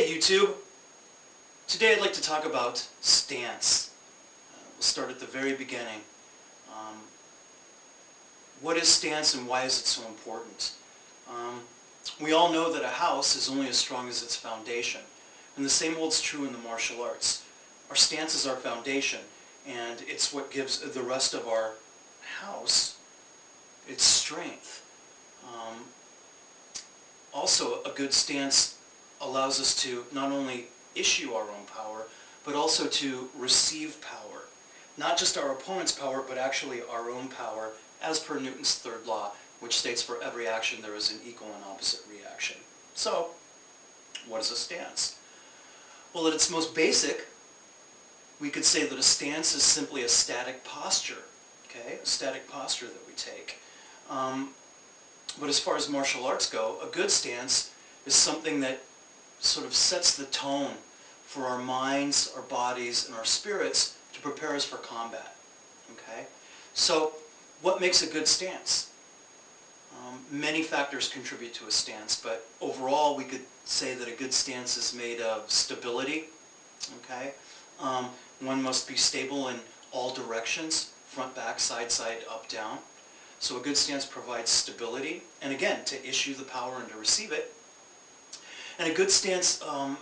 Hey YouTube! Today I'd like to talk about stance. We'll start at the very beginning. What is stance and why is it so important? We all know that a house is only as strong as its foundation. And the same holds true in the martial arts. Our stance is our foundation, and it's what gives the rest of our house its strength. Also, a good stance allows us to not only issue our own power, but also to receive power. Not just our opponent's power, but actually our own power, as per Newton's third law, which states for every action there is an equal and opposite reaction. So, what is a stance? Well, at its most basic, we could say that a stance is simply a static posture, okay? A static posture that we take. But as far as martial arts go, a good stance is something that sort of sets the tone for our minds, our bodies, and our spirits to prepare us for combat. Okay? So, what makes a good stance? Many factors contribute to a stance, but overall we could say that a good stance is made of stability. Okay? One must be stable in all directions, front, back, side, up, down. So a good stance provides stability, and again, to issue the power and to receive it. And a good stance a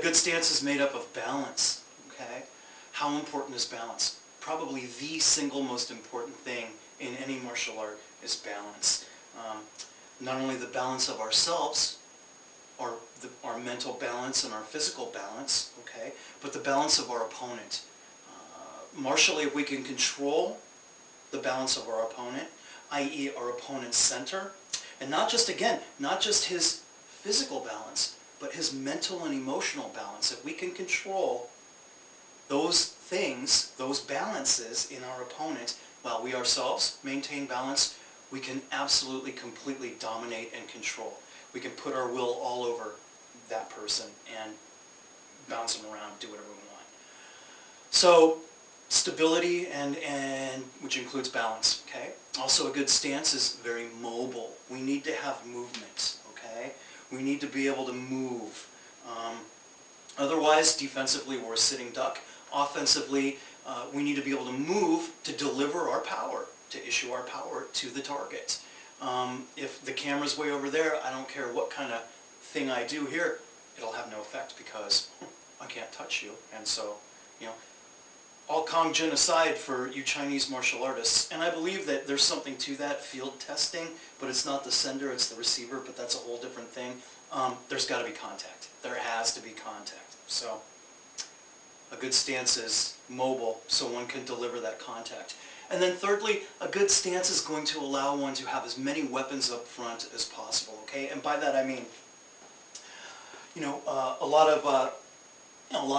good stance is made up of balance, okay? How important is balance? Probably the single most important thing in any martial art is balance. Not only the balance of ourselves, our mental balance and our physical balance, okay, but the balance of our opponent. Martially, if we can control the balance of our opponent, i.e. our opponent's center, and not just his physical balance, but his mental and emotional balance. If we can control those things, those balances in our opponent, while we ourselves maintain balance, we can absolutely, completely dominate and control. We can put our will all over that person and bounce him around, do whatever we want. So, stability and which includes balance, okay? Also, a good stance is very mobile. We need to have movement, okay? We need to be able to move. Otherwise, defensively, we're a sitting duck. Offensively, we need to be able to move to deliver our power, to issue our power to the target. If the camera's way over there, I don't care what kind of thing I do here, it'll have no effect because I can't touch you. And so, you know, all Kong Jin aside for you Chinese martial artists, and I believe that there's something to that field testing, but it's not the sender, it's the receiver, but that's a whole different thing. There's got to be contact. There has to be contact. So a good stance is mobile, so one can deliver that contact. And then thirdly, a good stance is going to allow one to have as many weapons up front as possible, okay? And by that I mean, you know, a lot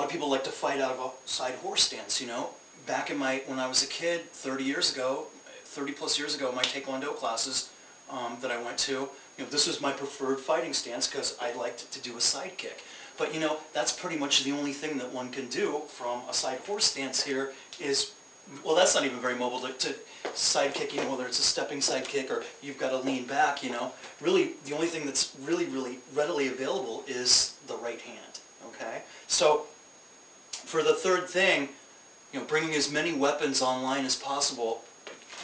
of people like to fight out of a side horse stance, you know. Back in when I was a kid, 30 plus years ago, my Taekwondo classes that I went to, you know, this was my preferred fighting stance because I liked to do a side kick. But, you know, that's pretty much the only thing that one can do from a side horse stance here is, well, that's not even very mobile to side kick, you know, whether it's a stepping side kick or you've got to lean back, you know. Really, the only thing that's really readily available is the right hand, okay? So, for the third thing, you know, bringing as many weapons online as possible,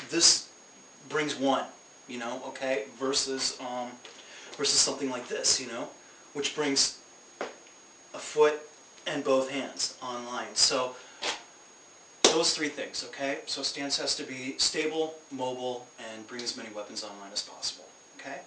this brings one, you know, okay, versus something like this, you know, which brings a foot and both hands online. So those three things, okay? So stance has to be stable, mobile, and bring as many weapons online as possible, okay?